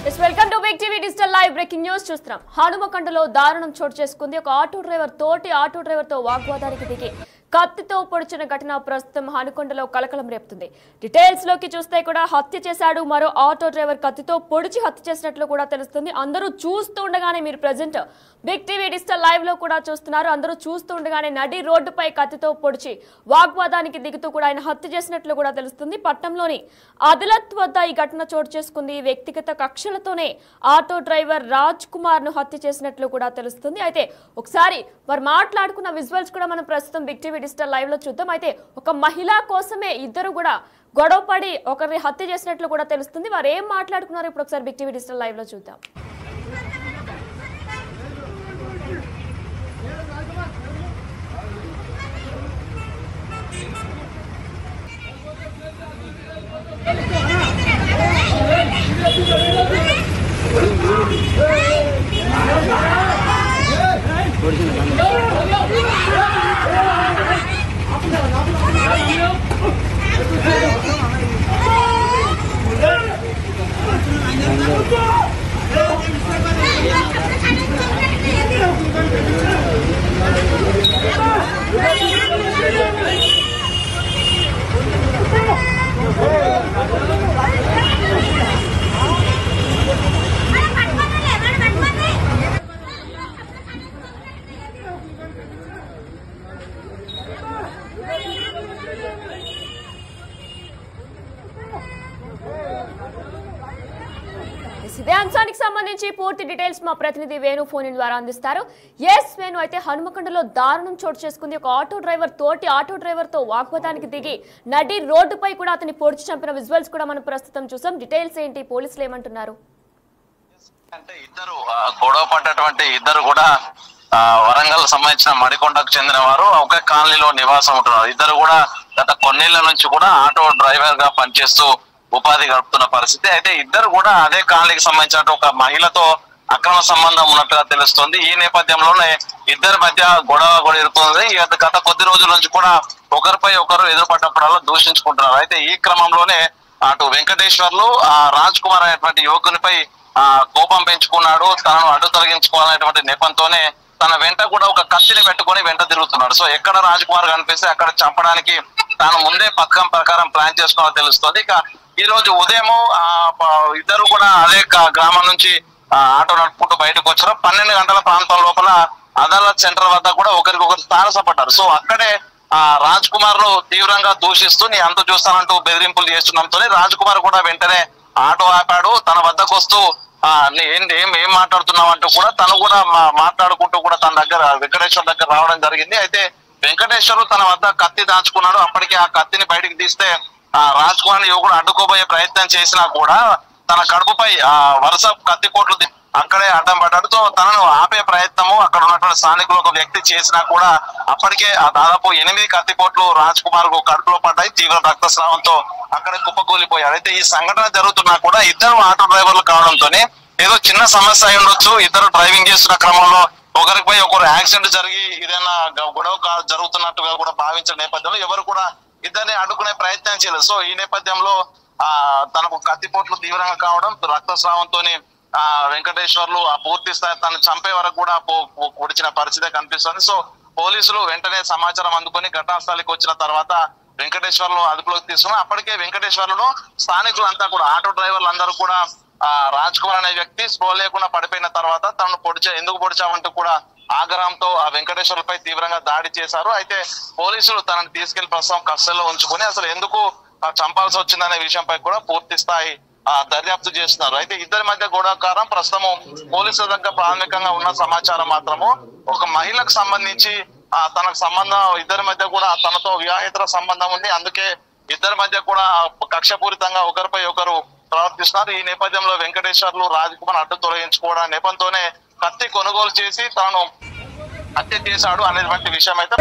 Welcome to Big TV digital live breaking news చూస్తున్నాం. హనుమకొండలో దారుణం చోటు చేసుకుంది. ఒక ఆటో డ్రైవర్ తోటి ఆటో డ్రైవర్ తో వాగ్వాదానికి దిగి కత్తితో పొడిచిన ఘటన ప్రస్తుతం హనుకొండలో కలకలం రేపుతుంది. డీటెయిల్స్ లోకి చూస్తే కూడా హత్య చేశాడు. మరో ఆటో డ్రైవర్ కత్తితో పొడిచి హత్య చేసినట్లు కూడా తెలుస్తుంది. అందరూ చూస్తూ ఉండగానే మీరు present Big TV digital live లో కూడా చూస్తున్నారు. అందరూ చూస్తూ ఉండగానే నడి రోడ్డుపై కత్తితో పొడిచి వాగ్వాదానికి దిగుతూ కూడా ఆయన హత్య చేసినట్లు కూడా తెలుస్తుంది. పట్టణంలోని అదిలత్ వద్ద ఈ ఘటన చోటు చేసుకుంది. వ్యక్తిగత కక్షలతోనే ఆటో డ్రైవర్ రాజ్ కుమార్ ను హత్య చేసినట్లు కూడా తెలుస్తుంది. అయితే ఒకసారి వారు మాట్లాడుకున్న విజువల్స్ కూడా మనం ప్రస్తుతం బిగ్ టీవీ డిజిటల్ లైవ్ లో చూద్దాం. అయితే ఒక మహిళ కోసమే ఇద్దరు కూడా గొడవపడి ఒకరిని హత్య చేసినట్లు కూడా తెలుస్తుంది. వారు ఏం మాట్లాడుకున్నారు ఇప్పుడు ఒకసారి బిగ్ టీవీ డిజిటల్ లైవ్ లో చూద్దాం. ఇదే అంశానికి సంబంధించి పూర్తి డీటెయిల్స్ మా ప్రతినిధి వేణు ఫోన్ ద్వారా అందిస్తారు. ఎస్ వేణు, అయితే హనుమకొండలో దారుణం చోటు చేసుకుంది. ఒక ఆటో డ్రైవర్ తోటి ఆటో డ్రైవర్ తో వాగ్వాదానికి దిగి నడి రోడ్డుపై కూడా అతన్ని పొడిచి చంపిన విజువల్స్ కూడా మనం ప్రస్తుతం చూసాం. డీటెయిల్స్ ఏంటి, పోలీసులు ఏమంటున్నారు? అంటే ఇద్దరు గొడవ పడ్డటువంటి ఇద్దరు కూడా వరంగల్ సంబంధించిన మడికొండకు చెందిన వారు ఒకే కాలనీలో నివాసం ఉంటున్నారు. ఇద్దరు కూడా గత కొన్నేళ్ల నుంచి కూడా ఆటో డ్రైవర్ గా పనిచేస్తూ ఉపాధి గడుపుతున్న పరిస్థితి. అయితే ఇద్దరు కూడా అదే కాలనీకి సంబంధించిన ఒక మహిళతో అక్రమ సంబంధం ఉన్నట్టుగా తెలుస్తుంది. ఈ నేపథ్యంలోనే ఇద్దరి మధ్య గొడవ జరుగుతుంది. గత కొద్ది రోజుల నుంచి కూడా ఒకరిపై ఒకరు ఎదురుపడ్డప్పుడల్లా దూషించుకుంటున్నారు. అయితే ఈ క్రమంలోనే అటు వెంకటేశ్వర్లు రాజ్ కుమార్ అనేటువంటి యువకునిపై కోపం పెంచుకున్నాడు. తనను అడ్డు తొలగించుకోవాలనేటువంటి నెపంతోనే తన వెంట కూడా ఒక కత్తిని పెట్టుకొని వెంట తిరుగుతున్నాడు. సో ఎక్కడ రాజ్ కుమార్ కనిపిస్తే అక్కడ చంపడానికి తాను ముందే పథకం ప్రకారం ప్లాన్ చేసుకోవాలని తెలుస్తుంది. ఇక ఈ రోజు ఉదయం ఇద్దరు కూడా అదే గ్రామం నుంచి ఆటో నడుపుకుంటూ బయటకు వచ్చారు. 12 గంటల ప్రాంతం లోపల అదాలత్ సెంటర్ వద్ద కూడా ఒకరికొకరు తారసపడ్డారు. సో అక్కడే రాజ్ కుమార్ ను తీవ్రంగా దూషిస్తూ నీ అంత చూస్తానంటూ బెదిరింపులు చేస్తుండటంతోనే రాజ్ కుమార్ కూడా వెంటనే ఆటో ఆపాడు. తన వద్దకు వస్తూ ఏం మాట్లాడుతున్నావు అంటూ కూడా తను కూడా మాట్లాడుకుంటూ కూడా తన దగ్గర వెంకటేశ్వర్ దగ్గర రావడం జరిగింది. అయితే వెంకటేశ్వర్ తన వద్ద కత్తి దాచుకున్నాడు. అప్పటికే ఆ కత్తిని బయటికి తీస్తే రాజ్ కుమార్ యువకుడు అడ్డుకోబోయే ప్రయత్నం చేసినా కూడా తన కడుపుపై వరుస కత్తిపోట్లు అక్కడే అడ్డం పడ్డాడుతో తనను ఆపే ప్రయత్నము అక్కడ ఉన్నటువంటి స్థానికులు ఒక వ్యక్తి చేసినా కూడా అప్పటికే దాదాపు 8 కత్తిపోట్లు రాజ్ కుమార్ కు కడుపులో పడ్డాయి. తీవ్ర రక్తస్రావంతో అక్కడే కుప్పకూలిపోయాడు. అయితే ఈ సంఘటన జరుగుతున్నా కూడా ఇద్దరు ఆటో డ్రైవర్లు కావడంతోనే ఏదో చిన్న సమస్య అయి ఉండొచ్చు. ఇద్దరు డ్రైవింగ్ చేస్తున్న క్రమంలో ఒకరిపై ఒకరు యాక్సిడెంట్ జరిగి ఏదైనా గొడవ జరుగుతున్నట్టుగా కూడా భావించిన నేపథ్యంలో ఎవరు కూడా ఇద్దరిని అడ్డుకునే ప్రయత్నం చేయలేదు. సో ఈ నేపథ్యంలో తనకు కత్తిపోట్లు తీవ్రంగా కావడం, రక్తస్రావంతో వెంకటేశ్వర్లు పూర్తి స్థాయి తను చంపే వరకు కూడా పొడిచిన పరిస్థితి కనిపిస్తుంది. సో పోలీసులు వెంటనే సమాచారం అందుకొని ఘటనాస్థలికి వచ్చిన తర్వాత వెంకటేశ్వర్లు అదుపులోకి తీసుకున్నారు. అప్పటికే వెంకటేశ్వర్లను స్థానికులంతా కూడా ఆటో డ్రైవర్లు అందరూ కూడా రాజ్ కుమార్ అనే వ్యక్తి స్పృహ లేకుండా పడిపోయిన తర్వాత తనను ఎందుకు పొడిచావంటూ కూడా ఆగ్రహంతో ఆ వెంకటేశ్వర్లపై తీవ్రంగా దాడి చేశారు. అయితే పోలీసులు తనని తీసుకెళ్లి ప్రస్తుతం కస్టడీలో ఉంచుకొని అసలు ఎందుకు చంపాల్సి వచ్చిందనే విషయంపై కూడా పూర్తి స్థాయి దర్యాప్తు చేస్తున్నారు. అయితే ఇద్దరి మధ్య గొడవకారం ప్రస్తుతం పోలీసుల దగ్గర ప్రాథమికంగా ఉన్న సమాచారం మాత్రము ఒక మహిళకు సంబంధించి తనకు సంబంధం ఇద్దరి మధ్య కూడా తనతో వివాహేతర సంబంధం ఉంది. అందుకే ఇద్దరి మధ్య కూడా కక్షపూరితంగా ఒకరిపై ఒకరు ప్రవర్తిస్తున్నారు. ఈ నేపథ్యంలో వెంకటేశ్వర్లు రాజ్ కుమార్ అడ్డు తొలగించుకోవడం నేపథ్యంతోనే కత్తి కొనుగోలు చేసి తాను హత్య చేశాడు అనేటువంటి విషయం అయితే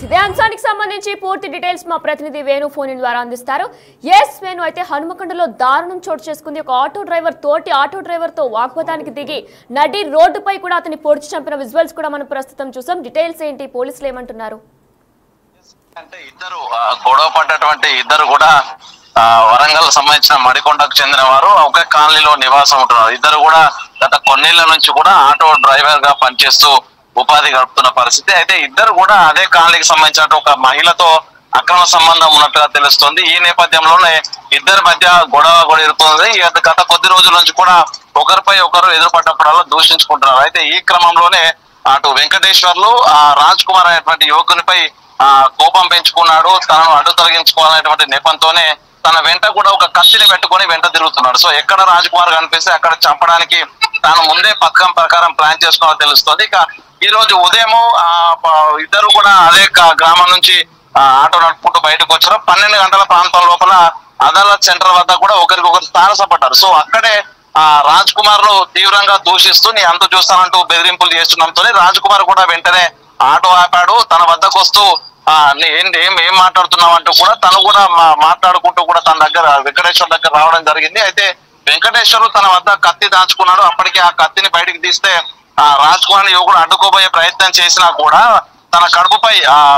ఇదే అంశానికి సంబంధించి పూర్తి డీటెయిల్స్ మా ప్రతినిధి వేణు ఫోన్ ద్వారా అందిస్తారు. ఎస్ వేణు, అయితే హనుమకొండలో దారుణం చోటు చేసుకుంది. ఒక ఆటో డ్రైవర్ తోటి ఆటో డ్రైవర్ తో వాగ్వాదానికి దిగి నడి రోడ్డుపై కూడా అతన్ని పొడిచి చంపిన విజువల్స్ కూడా మనం ప్రస్తుతం చూసాం. డీటెయిల్స్ ఏంటి, పోలీసులు ఏమంటున్నారు? అంటే ఇద్దరు గొడవ పడ్డటువంటి ఇద్దరు కూడా వరంగల్ సంబంధించిన మడికొండకు చెందిన వారు ఒకే కాలనీలో నివాసం ఉంటున్నారు. ఇద్దరు కూడా గత కొన్నేళ్ల నుంచి కూడా ఆటో డ్రైవర్ గా పనిచేస్తూ ఉపాధి గడుపుతున్న పరిస్థితి. అయితే ఇద్దరు కూడా అదే కాలనీకి సంబంధించిన ఒక మహిళతో అక్రమ సంబంధం ఉన్నట్టుగా తెలుస్తుంది. ఈ నేపథ్యంలోనే ఇద్దరి మధ్య గొడవ కూడా ఇరుతుంది. గత కొద్ది రోజుల నుంచి కూడా ఒకరిపై ఒకరు ఎదురుపడ్డప్పుడల్లా దూషించుకుంటున్నారు. అయితే ఈ క్రమంలోనే అటు వెంకటేశ్వర్లు రాజ్ కుమార్ అనేటువంటి యువకునిపై కోపం పెంచుకున్నాడు. తనను అడ్డు తొలగించుకోవాలనేటువంటి నెపంతోనే తన వెంట కూడా ఒక కత్తిని పెట్టుకొని వెంట తిరుగుతున్నాడు. సో ఎక్కడ రాజ్ కుమార్ కనిపిస్తే అక్కడ చంపడానికి తాను ముందే పథకం ప్రకారం ప్లాన్ చేసుకోవాలని తెలుస్తుంది. ఇక ఈ రోజు ఉదయం ఇద్దరు కూడా అదే గ్రామం నుంచి ఆటో నడుపుకుంటూ బయటకు వచ్చారు. 12 గంటల ప్రాంతం లోపల అదాలత్ సెంటర్ వద్ద కూడా ఒకరికొకరు తారసపడ్డారు. సో అక్కడే రాజ్ కుమార్ ను తీవ్రంగా దూషిస్తూ నీ అంత చూస్తానంటూ బెదిరింపులు చేస్తుండటంతో రాజ్ కుమార్ కూడా వెంటనే ఆటో ఆపాడు. తన వద్దకు వస్తూ ఏం మాట్లాడుతున్నావు అంటూ కూడా తను కూడా మాట్లాడుకుంటూ కూడా తన దగ్గర వెంకటేశ్వర్ దగ్గర రావడం జరిగింది. అయితే వెంకటేశ్వర్ తన వద్ద కత్తి దాచుకున్నాడు. అప్పటికే ఆ కత్తిని బయటికి తీస్తే రాజ్ కుమార్ యువకుడు అడ్డుకోబోయే ప్రయత్నం చేసినా కూడా తన కడుపుపై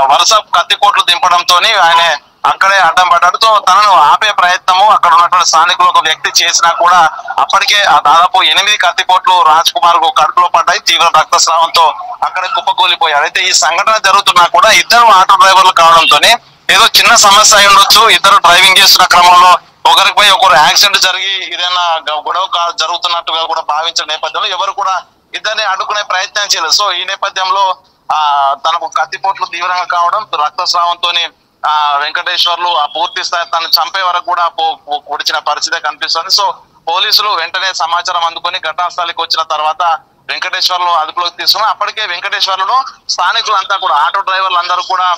వరుస కత్తిపోట్లు దింపడంతో ఆయన అక్కడే అడ్డం పడ్డాడు. తనను ఆపే ప్రయత్నము అక్కడ ఉన్నటువంటి స్థానికులు ఒక వ్యక్తి చేసినా కూడా అప్పటికే దాదాపు 8 కత్తిపోట్లు రాజ్ కుమార్ కు కడుపులో పడ్డాయి. తీవ్ర రక్తస్రావంతో అక్కడే కుప్పకూలిపోయాడు. అయితే ఈ సంఘటన జరుగుతున్నా కూడా ఇద్దరు ఆటో డ్రైవర్లు కావడంతోనే ఏదో చిన్న సమస్య అయి ఉండొచ్చు. ఇద్దరు డ్రైవింగ్ చేస్తున్న క్రమంలో ఒకరిపై ఒకరు యాక్సిడెంట్ జరిగి ఏదైనా గొడవ జరుగుతున్నట్టుగా కూడా భావించిన నేపథ్యంలో ఎవరు కూడా ఇద్దరిని అడ్డుకునే ప్రయత్నం చేయలేదు. సో ఈ నేపథ్యంలో తనకు కత్తిపోట్లు తీవ్రంగా కావడం, రక్తస్రావంతో వెంకటేశ్వర్లు పూర్తి స్థాయి తను చంపే వరకు కూడా పొడిచిన పరిస్థితి కనిపిస్తుంది. సో పోలీసులు వెంటనే సమాచారం అందుకొని ఘటనాస్థలికి వచ్చిన తర్వాత వెంకటేశ్వర్లు అదుపులోకి తీసుకున్నారు. అప్పటికే వెంకటేశ్వర్లను స్థానికులంతా కూడా ఆటో డ్రైవర్లు అందరూ కూడా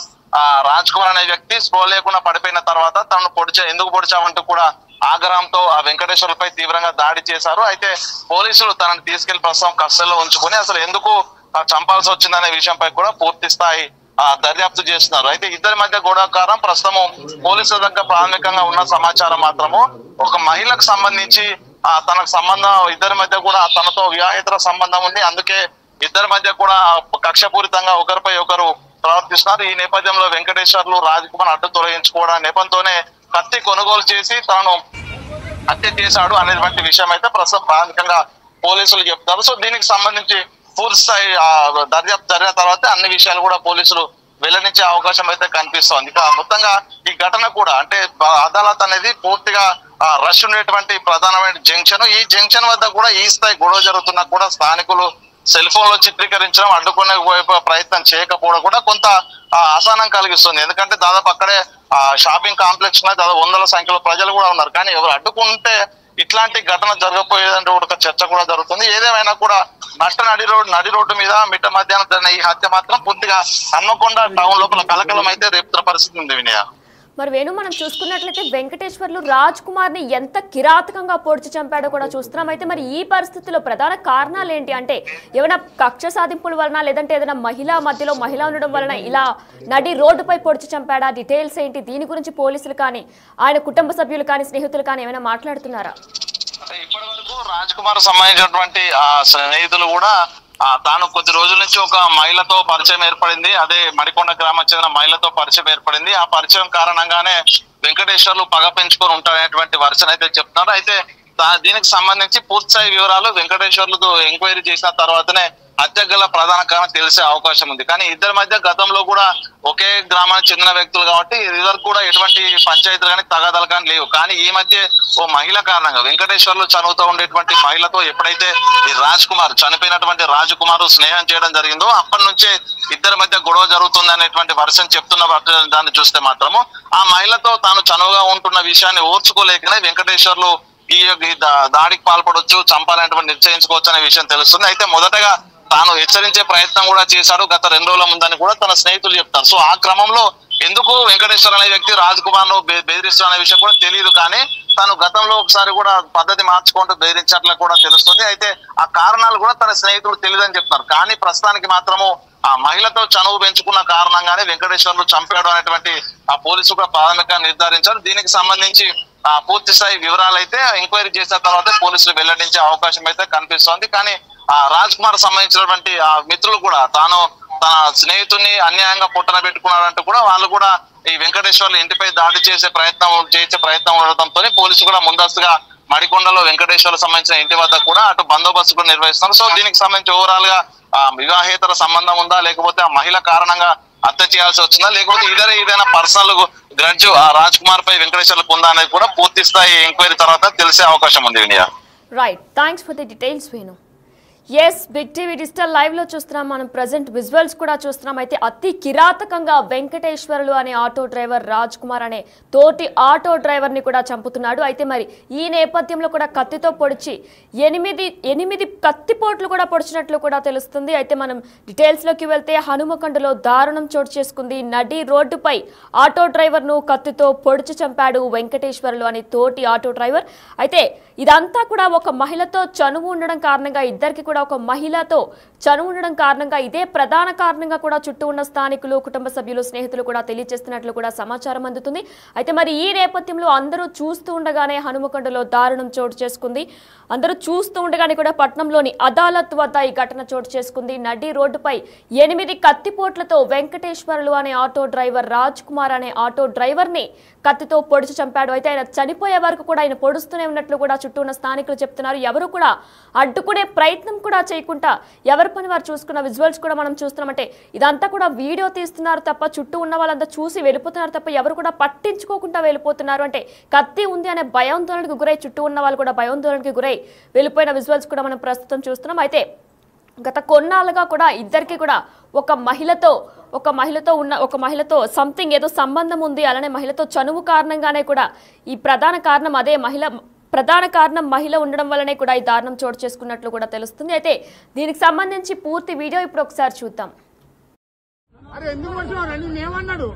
రాజ్ కుమార్ అనే వ్యక్తి స్పృహ లేకుండా పడిపోయిన తర్వాత తనను ఎందుకు పొడిచామంటూ కూడా ఆగ్రహంతో ఆ వెంకటేశ్వర్లపై తీవ్రంగా దాడి చేశారు. అయితే పోలీసులు తనను తీసుకెళ్లి ప్రస్తుతం కస్టడీలో ఉంచుకొని అసలు ఎందుకు చంపాల్సి వచ్చిందనే విషయంపై కూడా పూర్తి స్థాయి దర్యాప్తు చేస్తున్నారు. అయితే ఇద్దరి మధ్య గొడవకారం ప్రస్తుతము పోలీసుల దగ్గర ప్రాథమికంగా ఉన్న సమాచారం మాత్రము ఒక మహిళకు సంబంధించి తనకు సంబంధం ఇద్దరి మధ్య కూడా తనతో వివాహేతర సంబంధం ఉంది. అందుకే ఇద్దరి మధ్య కూడా కక్షపూరితంగా ఒకరిపై ఒకరు ప్రవర్తిస్తున్నారు. ఈ నేపథ్యంలో వెంకటేశ్వర్లు రాజ్ కుమార్ అడ్డు తొలగించుకోవడం నేపథ్యంతోనే కత్తి కొనుగోలు చేసి తాను హత్య చేశాడు అనేటువంటి విషయం అయితే ప్రస్తుతం ప్రాథమికంగా పోలీసులు చెప్తారు. సో దీనికి సంబంధించి పూర్తి స్థాయి దర్యాప్తు జరిగిన తర్వాత అన్ని విషయాలు కూడా పోలీసులు వెల్లడించే అవకాశం అయితే కనిపిస్తోంది. ఇక మొత్తంగా ఈ ఘటన కూడా అంటే అదాలత్ అనేది పూర్తిగా రష్ ఉండేటువంటి ప్రధానమైన జంక్షన్. ఈ జంక్షన్ వద్ద కూడా ఈ స్థాయి గొడవ జరుగుతున్నా కూడా స్థానికులు సెల్ ఫోన్ లో చిత్రీకరించడం, అడ్డుకునే ప్రయత్నం చేయకపోవడం కూడా కొంత అసహనం కలిగిస్తుంది. ఎందుకంటే దాదాపు అక్కడే షాపింగ్ కాంప్లెక్స్ దాదాపు 100ల సంఖ్యలో ప్రజలు కూడా ఉన్నారు. కానీ ఎవరు అడ్డుకుంటే ఇట్లాంటి ఘటన జరగకపోయేదంటే ఒక చర్చ కూడా జరుగుతుంది. ఏదేమైనా కూడా నడి రోడ్డు మీద మిట్ట మధ్యాహ్నం జరిగిన ఈ హత్య మాత్రం పూర్తిగా హన్మకొండ టౌన్ లోపల కలకలం అయితే రేపుతున్న పరిస్థితి ఉంది వినయ. మరి వేణు, మనం చూసుకున్నట్లయితే వెంకటేశ్వర్లు రాజ్ కుమార్ ని ఎంత కిరాతకంగా పొడిచి చంపాడో కూడా చూస్తున్నాం. అయితే మరి ఈ పరిస్థితిలో ప్రధాన కారణాలు ఏంటి? అంటే ఏమైనా కక్ష సాధింపుల వలన, లేదంటే ఏదైనా మహిళ మధ్యలో మహిళ ఉండడం వలన ఇలా నడి రోడ్డుపై పొడిచి చంపాడా? డీటెయిల్స్ ఏంటి? దీని గురించి పోలీసులు కానీ ఆయన కుటుంబ సభ్యులు కానీ స్నేహితులు కానీ ఏమైనా మాట్లాడుతున్నారా? ఇప్పటి వరకు రాజ్ కుమార్ సంబంధించినటువంటి స్నేహితులు కూడా తాను కొద్ది రోజుల నుంచి ఒక మహిళతో పరిచయం ఏర్పడింది. అదే మడికొండ గ్రామం చెందిన మహిళతో పరిచయం ఏర్పడింది. ఆ పరిచయం కారణంగానే వెంకటేశ్వర్లు పగ పెంచుకొని ఉంటారనేటువంటి వర్షన్ అయితే చెప్తున్నారు. అయితే దీనికి సంబంధించి పూర్తిస్థాయి వివరాలు వెంకటేశ్వర్లతో ఎంక్వైరీ చేసిన తర్వాతనే హత్య గల ప్రధాన కారణం తెలిసే అవకాశం ఉంది. కానీ ఇద్దరి మధ్య గతంలో కూడా ఒకే గ్రామానికి చెందిన వ్యక్తులు కాబట్టి ఇదివరకు కూడా ఎటువంటి పంచాయతీలు కానీ తగాదాలు కానీ లేవు. కానీ ఈ మధ్య ఓ మహిళ కారణంగా వెంకటేశ్వర్లు చనువుతూ ఉండేటువంటి మహిళతో ఎప్పుడైతే ఈ రాజ్ కుమార్ చనిపోయినటువంటి రాజ్ కుమార్ స్నేహం చేయడం జరిగిందో అప్పటి నుంచే ఇద్దరి మధ్య గొడవ జరుగుతుంది అనేటువంటి వర్షన్ చెప్తున్న దాన్ని చూస్తే మాత్రము ఆ మహిళతో తాను చనువుగా ఉంటున్న విషయాన్ని ఓర్చుకోలేకనే వెంకటేశ్వర్లు ఈ దాడికి పాల్పడవచ్చు, చంపాలనేటువంటి నిశ్చయించుకోవచ్చు అనే విషయం తెలుస్తుంది. అయితే మొదటగా తాను హెచ్చరించే ప్రయత్నం కూడా చేశాడు గత 2 రోజుల ముందని కూడా తన స్నేహితులు చెప్తారు. సో ఆ క్రమంలో ఎందుకు వెంకటేశ్వర్ అనే వ్యక్తి రాజ్ కుమార్ ను బెదిరిస్తున్న అనే విషయం కూడా తెలియదు. కానీ తాను గతంలో ఒకసారి కూడా పద్ధతి మార్చుకుంటూ బెదిరించట్లా కూడా తెలుస్తుంది. అయితే ఆ కారణాలు కూడా తన స్నేహితులు తెలియదని చెప్తున్నారు. కానీ ప్రస్తుతానికి మాత్రము ఆ మహిళతో చనువు పెంచుకున్న కారణంగానే వెంకటేశ్వర్లు చంపాడు అనేటువంటి ఆ పోలీసులు కూడా ప్రాథమికంగా నిర్ధారించారు. దీనికి సంబంధించి ఆ పూర్తి స్థాయి వివరాలు అయితే ఎంక్వైరీ చేసిన తర్వాత పోలీసులు వెల్లడించే అవకాశం అయితే కనిపిస్తోంది. కానీ ఆ రాజ్ కుమార్ సంబంధించినటువంటి ఆ మిత్రులు కూడా తాను తన స్నేహితుడిని అన్యాయంగా పొట్టన పెట్టుకున్నారంటూ కూడా వాళ్ళు కూడా ఈ వెంకటేశ్వర్లు ఇంటిపై దాడి చేసే ప్రయత్నం ఉండటంతో పోలీసులు కూడా ముందస్తుగా మడికొండలో వెంకటేశ్వర్లు సంబంధించిన ఇంటి వద్ద కూడా అటు బందోబస్తు కూడా నిర్వహిస్తున్నారు. సో దీనికి సంబంధించి ఓవరాల్ గా వివాహేతర సంబంధం ఉందా, లేకపోతే ఆ మహిళ కారణంగా హత్య చేయాల్సి వచ్చిందా, లేకపోతే ఏదైనా పర్సనల్ గ్రడ్జ్ ఆ రాజ్ కుమార్ పై వెంకటేశ్వర్లకు ఉందా అనేది కూడా పూర్తి స్థాయి ఎంక్వైరీ తర్వాత తెలిసే అవకాశం ఉంది. Vinaya right, thanks for the details Venu. Yes, Big TV digital live లో చూస్తున్నాం మనం, ప్రెసెంట్ విజువల్స్ కూడా చూస్తున్నాం. అయితే అతి కిరాతకంగా వెంకటేశ్వర్లు అనే ఆటో డ్రైవర్ రాజ్ కుమార్ అనే తోటి ఆటో డ్రైవర్ ని కూడా చంపుతున్నాడు. అయితే మరి ఈ నేపథ్యంలో కూడా కత్తితో పొడిచి ఎనిమిది కత్తిపోట్లు కూడా పొడిచినట్లు కూడా తెలుస్తుంది. అయితే మనం డీటెయిల్స్ లోకి వెళ్తే హనుమకొండలో దారుణం చోటు చేసుకుంది. నడి రోడ్డుపై ఆటో డ్రైవర్ ను కత్తితో పొడిచి చంపాడు వెంకటేశ్వర్లు అనే తోటి ఆటో డ్రైవర్. అయితే ఇదంతా కూడా ఒక మహిళతో చనువు ఉండడం కారణంగా, ఇద్దరికి కూడా ఒక మహిళతో చనువు ఉండడం కారణంగా, ఇదే ప్రధాన కారణంగా కూడా చుట్టూ ఉన్న స్థానికులు, కుటుంబ సభ్యులు, స్నేహితులు కూడా తెలియజేస్తున్నట్లు కూడా సమాచారం అందుతుంది. అయితే మరి ఈ నేపథ్యంలో అందరూ చూస్తూ ఉండగానే హనుమకొండలో దారుణం చోటు చేసుకుంది. అందరూ చూస్తూ ఉండగానే కూడా పట్నంలోని అదాలత్ వద్ద ఈ ఘటన చోటు చేసుకుంది. నడి రోడ్డుపై 8 కత్తిపోట్లతో వెంకటేశ్వర్లు అనే ఆటో డ్రైవర్ రాజ్ కుమార్ అనే ఆటో డ్రైవర్ ని కత్తితో పొడిచి చంపాడు. అయితే ఆయన చనిపోయే వరకు కూడా ఆయన పొడుస్తూనే ఉన్నట్లు కూడా చుట్టూ ఉన్న స్థానికులు చెప్తున్నారు. ఎవరు కూడా అడ్డుకునే ప్రయత్నం కూడా చేయకుండా ఎవరి పని వారు చూసుకున్న విజువల్స్ కూడా మనం చూస్తున్నామంటే ఇదంతా కూడా వీడియో తీస్తున్నారు తప్ప, చుట్టూ ఉన్న వాళ్ళంతా చూసి వెళ్ళిపోతున్నారు తప్ప ఎవరు కూడా పట్టించుకోకుండా వెళ్ళిపోతున్నారు. అంటే కత్తి ఉంది అనే భయాందోళనకు గురై చుట్టూ ఉన్న వాళ్ళు కూడా భయాందోళనకి గురై వెళ్ళిపోయిన విజువల్స్ కూడా మనం ప్రస్తుతం చూస్తున్నాం. అయితే గత కొన్నాళ్ళుగా కూడా ఇద్దరికి కూడా ఒక మహిళతో సంథింగ్ ఏదో సంబంధం ఉంది, అలానే మహిళతో చనువు కారణంగానే కూడా ఈ ప్రధాన కారణం మహిళ ఉండడం వల్లనే కూడా ఈ దారుణం చోటు చేసుకున్నట్లు కూడా తెలుస్తుంది. అయితే దీనికి సంబంధించి పూర్తి వీడియో ఇప్పుడు ఒకసారి చూద్దాం. అరే ఎందుకు వచ్చావు? నేనేమన్నాడు